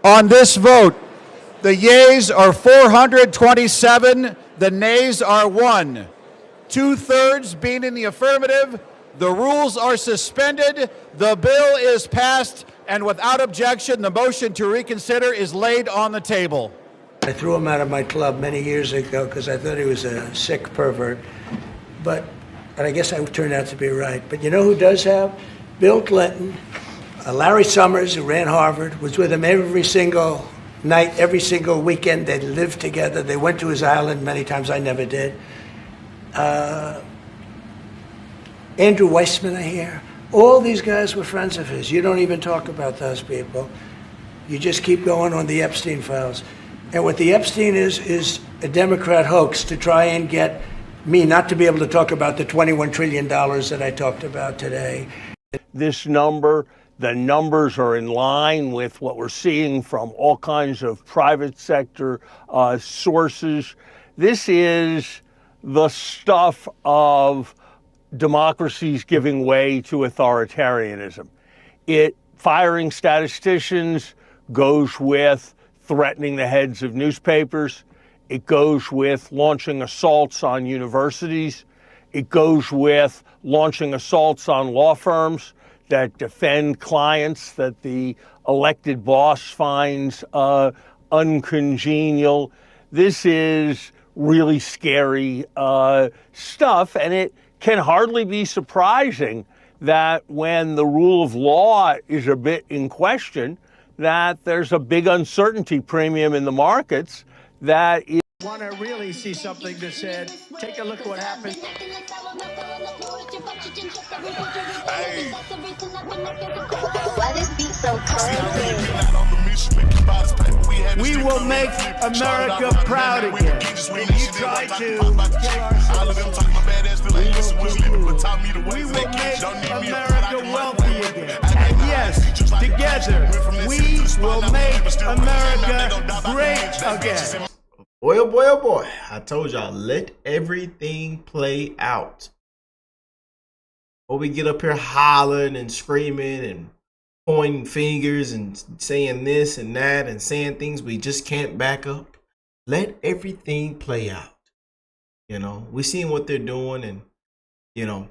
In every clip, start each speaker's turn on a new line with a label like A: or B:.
A: On this vote, the yeas are 427, the nays are 1. 2/3 being in the affirmative, the rules are suspended, the bill is passed, and without objection, the motion to reconsider is laid on the table.
B: I threw him out of my club many years ago because I thought he was a sick pervert. But I guess I turned out to be right. But you know who does have? Bill Clinton, Larry Summers, who ran Harvard, was with him every single night, every single weekend. They lived together. They went to his island many times. I never did. Andrew Weissman, I hear. All these guys were friends of his. You don't even talk about those people. You just keep going on the Epstein files. And what the Epstein is a Democrat hoax to try and get me not to be able to talk about the $21 trillion that I talked about today.
C: This number, the numbers are in line with what we're seeing from all kinds of private sector sources. This is the stuff of democracies giving way to authoritarianism. Firing statisticians goes with threatening the heads of newspapers. It goes with launching assaults on universities. It goes with launching assaults on law firms that defend clients that the elected boss finds uncongenial. This is really scary stuff, and it can hardly be surprising that when the rule of law is a bit in question, that there's a big uncertainty premium in the markets that is.
D: Want to really see something that said, take a look at what happened.
E: Hey.
F: Why this beat so cold?
D: We will make America proud again. And you try to we will make America wealthy again. And yes, together, we will make America great again.
E: Boy, oh boy, oh boy. I told y'all, let everything play out. Or we get up here hollering and screaming and pointing fingers and saying this and that and saying things we just can't back up. Let everything play out. You know, we seeing what they're doing, and, you know,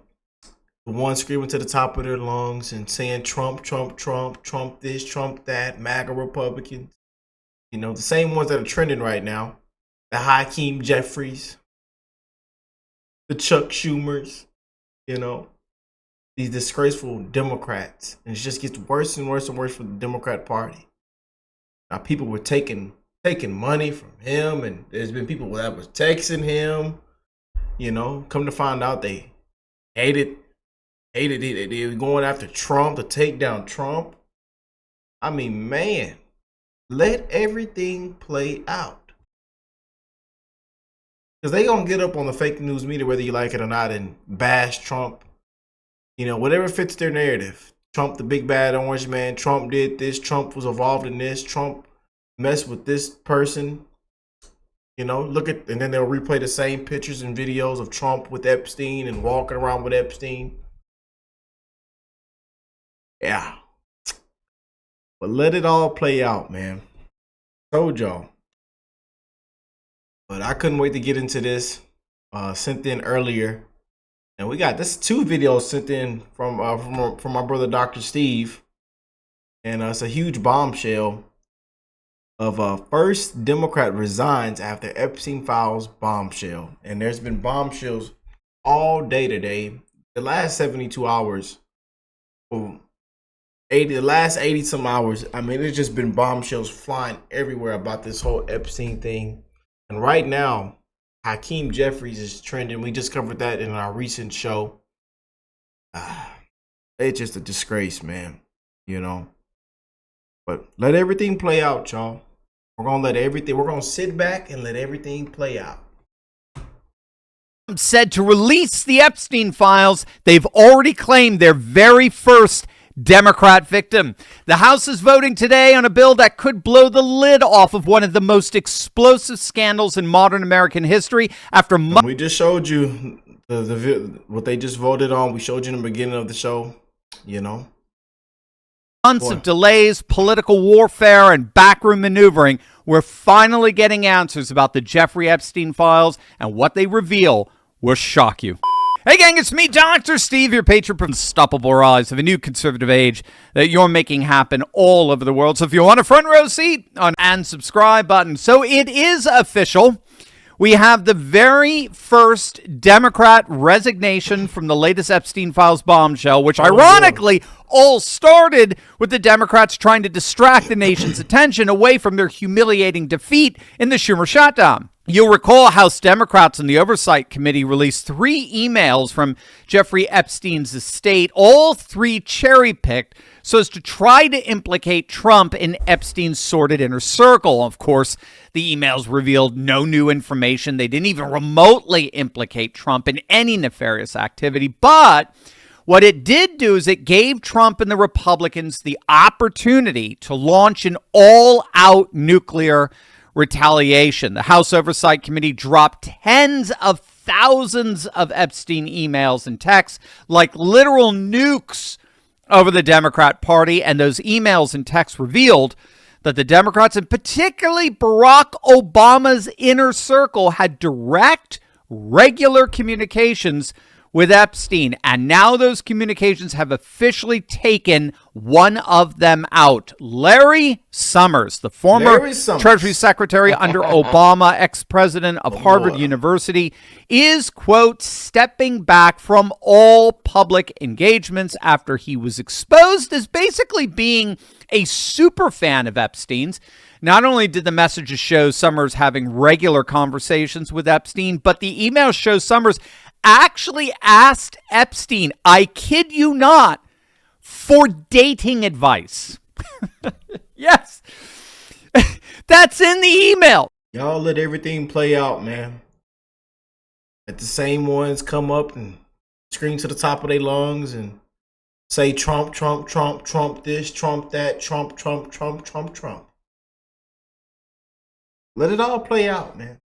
E: the one screaming to the top of their lungs and saying Trump, Trump, Trump, Trump this, Trump that, MAGA Republicans. You know, the same ones that are trending right now. The Hakeem Jeffries, the Chuck Schumers, you know, these disgraceful Democrats. And it just gets worse and worse and worse for the Democrat Party. Now, people were taking money from him, and there's been people that was texting him, you know, come to find out they hated it. They were going after Trump to take down Trump. I mean, man, let everything play out. Because they going to get up on the fake news media, whether you like it or not, and bash Trump. You know, whatever fits their narrative. Trump, the big bad orange man. Trump did this. Trump was involved in this. Trump messed with this person. You know, look at, and then they'll replay the same pictures and videos of Trump with Epstein and walking around with Epstein. Yeah. But let it all play out, man. Told y'all. But I couldn't wait to get into this. Sent in earlier, and we got this 2 videos sent in from my brother Dr. Steve, and it's a huge bombshell of first Democrat resigns after Epstein files bombshell. And there's been bombshells all day today. The last 72 hours, the last 80 some hours. I mean, it's just been bombshells flying everywhere about this whole Epstein thing. And right now, Hakeem Jeffries is trending. We just covered that in our recent show. It's just a disgrace, man. You know. But let everything play out, y'all. We're going to sit back and let everything play out.
G: Said to release the Epstein files. They've already claimed their very first Democrat victim. The House is voting today on a bill that could blow the lid off of one of the most explosive scandals in modern American history. After
E: we just showed you what they just voted on. We showed you in the beginning of the show, you know.
G: months of delays, political warfare, and backroom maneuvering, we're finally getting answers about the Jeffrey Epstein files, and what they reveal will shock you. Hey gang, it's me, Dr. Steve, your patron from Unstoppable Rise of a new conservative age that you're making happen all over the world. So if you want a front row seat, on and subscribe button. So it is official. We have the very first Democrat resignation from the latest Epstein files bombshell, which ironically all started with the Democrats trying to distract the nation's attention away from their humiliating defeat in the Schumer shutdown. You'll recall House Democrats in the Oversight Committee released 3 emails from Jeffrey Epstein's estate, all 3 cherry-picked so as to try to implicate Trump in Epstein's sordid inner circle. Of course, the emails revealed no new information. They didn't even remotely implicate Trump in any nefarious activity. But what it did do is it gave Trump and the Republicans the opportunity to launch an all-out nuclear retaliation. The House Oversight Committee dropped tens of thousands of Epstein emails and texts like literal nukes over the Democrat Party, and those emails and texts revealed that the Democrats, and particularly Barack Obama's inner circle, had direct, regular communications with Epstein, and now those communications have officially taken one of them out. Larry Summers, the former Treasury Secretary under Obama, ex-president of Harvard University, is, quote, stepping back from all public engagements after he was exposed as basically being a super fan of Epstein's. Not only did the messages show Summers having regular conversations with Epstein, but the emails show Summers actually asked Epstein, I kid you not, for dating advice. Yes. That's in the email.
E: Y'all let everything play out, man. Let the same ones come up and scream to the top of their lungs and say Trump, Trump, Trump, Trump this, Trump that, Trump, Trump, Trump, Trump, Trump. Let it all play out, man.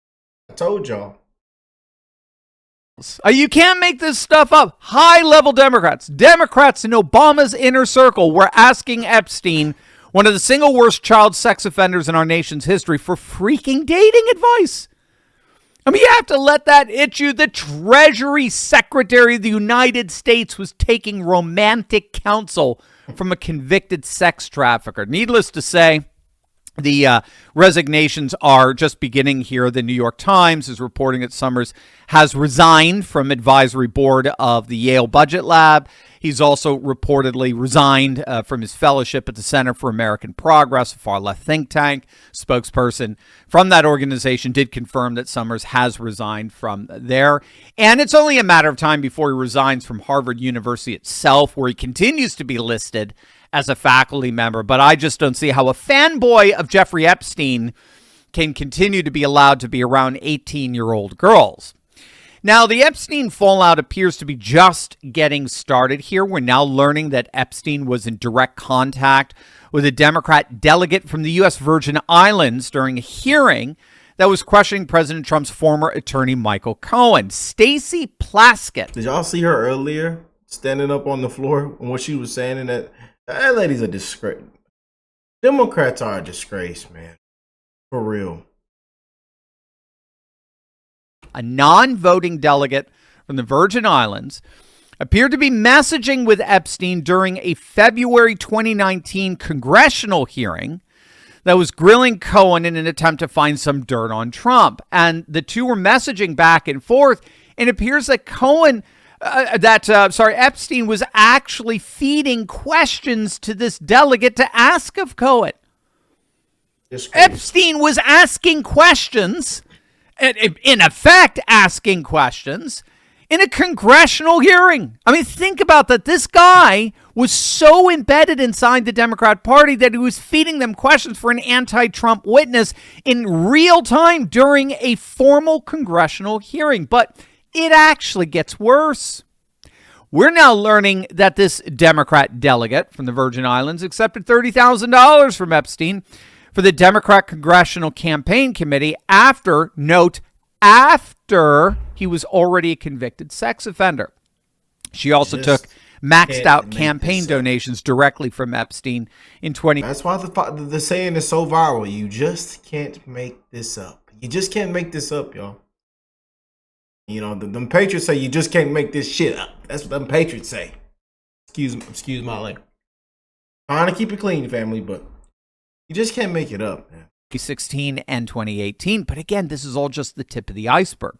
E: I told y'all.
G: You can't make this stuff up. High-level Democrats in Obama's inner circle were asking Epstein, one of the single worst child sex offenders in our nation's history, for freaking dating advice. I mean, you have to let that itch you. The Treasury Secretary of the United States was taking romantic counsel from a convicted sex trafficker. Needless to say, the resignations are just beginning here. The New York Times is reporting that Summers has resigned from advisory board of the Yale Budget Lab. He's also reportedly resigned from his fellowship at the Center for American Progress, a far-left think tank. Spokesperson from that organization did confirm that Summers has resigned from there. And it's only a matter of time before he resigns from Harvard University itself, where he continues to be listed as a faculty member. But I just don't see how a fanboy of Jeffrey Epstein can continue to be allowed to be around 18-year-old girls. Now, the Epstein fallout appears to be just getting started here. We're now learning that Epstein was in direct contact with a Democrat delegate from the U.S. Virgin Islands during a hearing that was questioning President Trump's former attorney, Michael Cohen. Stacey Plaskett.
E: Did y'all see her earlier standing up on the floor and what she was saying? And that lady's a disgrace. Democrats are a disgrace, man. For real.
G: A non-voting delegate from the Virgin Islands appeared to be messaging with Epstein during a February 2019 congressional hearing that was grilling Cohen in an attempt to find some dirt on Trump. And the two were messaging back and forth. And it appears that Epstein was actually feeding questions to this delegate to ask of Cohen. Epstein was asking questions, in effect asking questions, in a congressional hearing. I mean, think about that. This guy was so embedded inside the Democrat Party that he was feeding them questions for an anti-Trump witness in real time during a formal congressional hearing. But it actually gets worse. We're now learning that this Democrat delegate from the Virgin Islands accepted $30,000 from Epstein for the Democrat Congressional Campaign Committee after he was already a convicted sex offender. She also took maxed out
E: make
G: campaign
E: this up.
G: donations directly from Epstein in 20.
E: That's why the saying is so viral. You just can't make this up. You just can't make this up, y'all. You know, them Patriots say you just can't make this shit up. That's what them Patriots say. Excuse my language. Trying to keep it clean, family, but you just can't make it up, man.
G: 2016 and 2018. But again, this is all just the tip of the iceberg.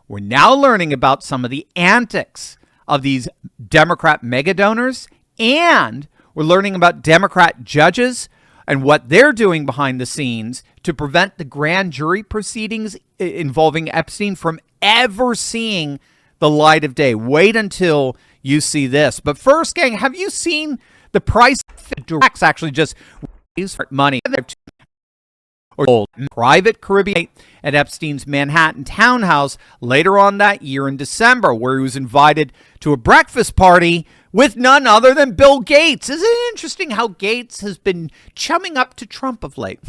G: We're now learning about some of the antics of these Democrat mega donors, and we're learning about Democrat judges and what they're doing behind the scenes to prevent the grand jury proceedings involving Epstein from ever seeing the light of day. Wait until you see this. But first, gang, have you seen the price of directs actually just raise money? Or private Caribbean at Epstein's Manhattan townhouse later on that year in December, where he was invited to a breakfast party with none other than Bill Gates. Isn't it interesting how Gates has been chumming up to Trump of late?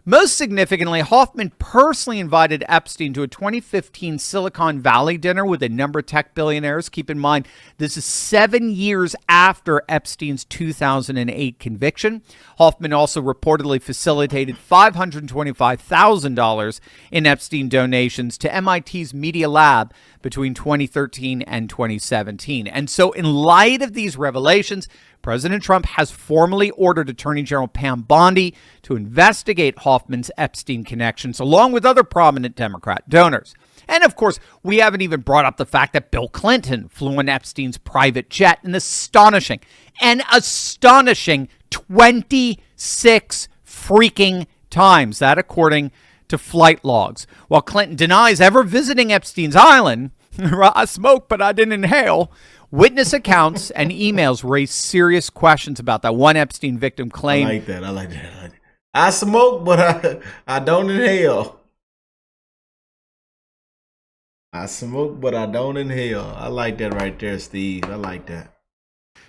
G: Most significantly, Hoffman personally invited Epstein to a 2015 Silicon Valley dinner with a number of tech billionaires. Keep in mind, this is 7 years after Epstein's 2008 conviction. Hoffman also reportedly facilitated $525,000 in Epstein donations to MIT's Media Lab between 2013 and 2017. And so in light of these revelations, President Trump has formally ordered Attorney General Pam Bondi to investigate Hoffman's Epstein connections, along with other prominent Democrat donors. And of course, we haven't even brought up the fact that Bill Clinton flew on Epstein's private jet an astonishing 26 freaking times. That according to flight logs. While Clinton denies ever visiting Epstein's island, I smoked, but I didn't inhale. Witness accounts and emails raise serious questions about that. One Epstein victim claimed,
E: I like that. I smoke, but I don't inhale. I smoke, but I don't inhale. I like that right there, Steve. I like that.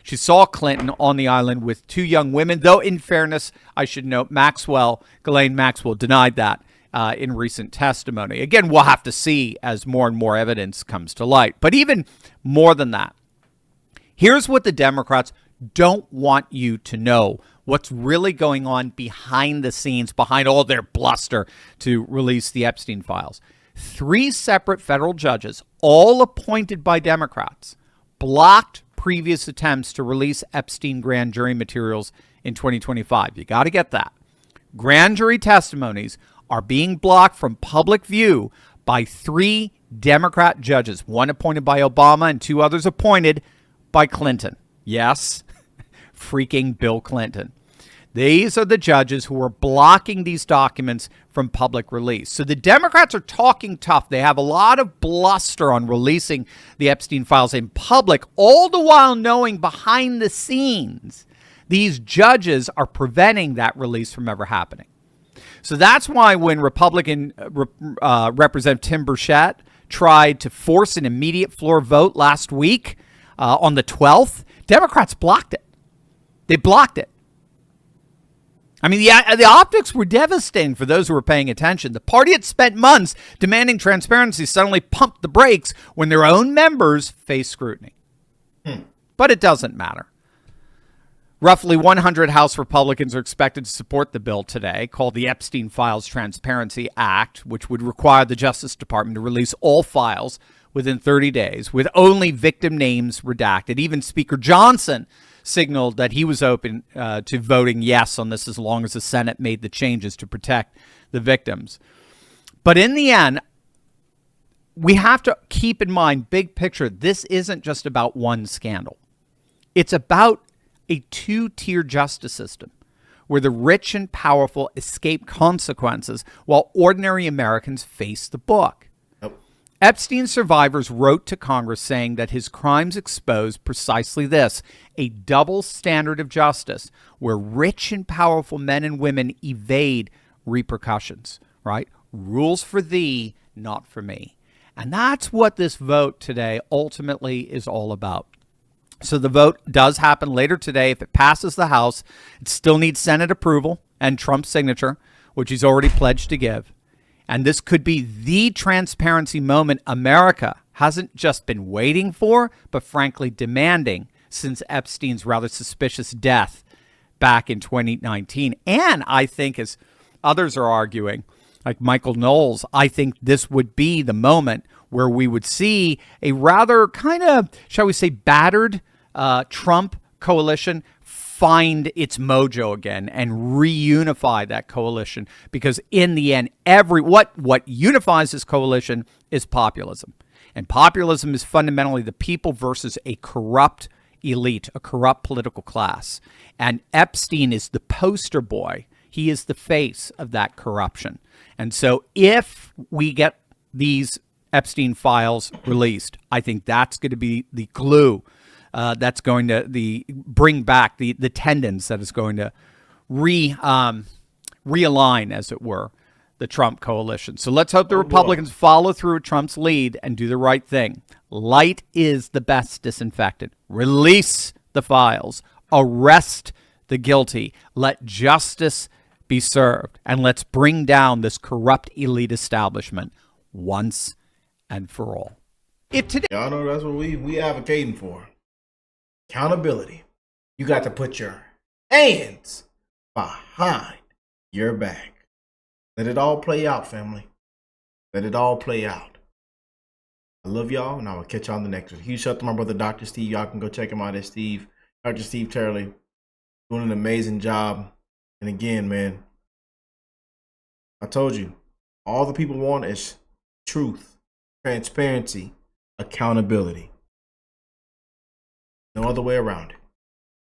G: She saw Clinton on the island with two young women, though in fairness, I should note, Ghislaine Maxwell denied that in recent testimony. Again, we'll have to see as more and more evidence comes to light. But even more than that, here's what the Democrats don't want you to know, what's really going on behind the scenes, behind all their bluster to release the Epstein files. 3 separate federal judges, all appointed by Democrats, blocked previous attempts to release Epstein grand jury materials in 2025. You got to get that. Grand jury testimonies are being blocked from public view by 3 Democrat judges, one appointed by Obama and 2 others appointed by Clinton. Yes, freaking Bill Clinton. These are the judges who are blocking these documents from public release. So the Democrats are talking tough. They have a lot of bluster on releasing the Epstein files in public, all the while knowing behind the scenes these judges are preventing that release from ever happening. So that's why when Republican Representative Tim Burchett tried to force an immediate floor vote last week on the 12th, Democrats blocked it. They blocked it. I mean, the optics were devastating for those who were paying attention. The party had spent months demanding transparency suddenly pumped the brakes when their own members faced scrutiny. But it doesn't matter. Roughly 100 House Republicans are expected to support the bill today, called the Epstein Files Transparency Act, which would require the Justice Department to release all files within 30 days, with only victim names redacted. Even Speaker Johnson signaled that he was open to voting yes on this as long as the Senate made the changes to protect the victims. But in the end, we have to keep in mind, big picture, this isn't just about one scandal. It's about a 2-tier justice system where the rich and powerful escape consequences while ordinary Americans face the book. Epstein survivors wrote to Congress saying that his crimes expose precisely this, a double standard of justice where rich and powerful men and women evade repercussions, right? Rules for thee, not for me. And that's what this vote today ultimately is all about. So the vote does happen later today. If it passes the House, it still needs Senate approval and Trump's signature, which he's already pledged to give. And this could be the transparency moment America hasn't just been waiting for, but frankly demanding since Epstein's rather suspicious death back in 2019. And I think, as others are arguing, like Michael Knowles, I think this would be the moment where we would see a rather kind of, shall we say, battered Trump coalition find its mojo again and reunify that coalition. Because in the end, what unifies this coalition is populism. And populism is fundamentally the people versus a corrupt elite, a corrupt political class. And Epstein is the poster boy. He is the face of that corruption. And so if we get these Epstein files released, I think that's going to be the glue that's going to bring back the tendons that is going to realign, as it were, the Trump coalition. So let's hope the Republicans follow through with Trump's lead and do the right thing. Light is the best disinfectant. Release the files. Arrest the guilty. Let justice be served. And let's bring down this corrupt elite establishment once and for all.
E: Y'all know that's what we advocating for. Accountability. You got to put your hands behind your back. Let it all play out, family. Let it all play out. I love y'all, and I will catch y'all on the next one. Huge shout out to my brother, Dr. Steve. Y'all can go check him out at Dr. Steve Turley. Doing an amazing job. And again, man, I told you, all the people want is truth, transparency, accountability. No other way around it.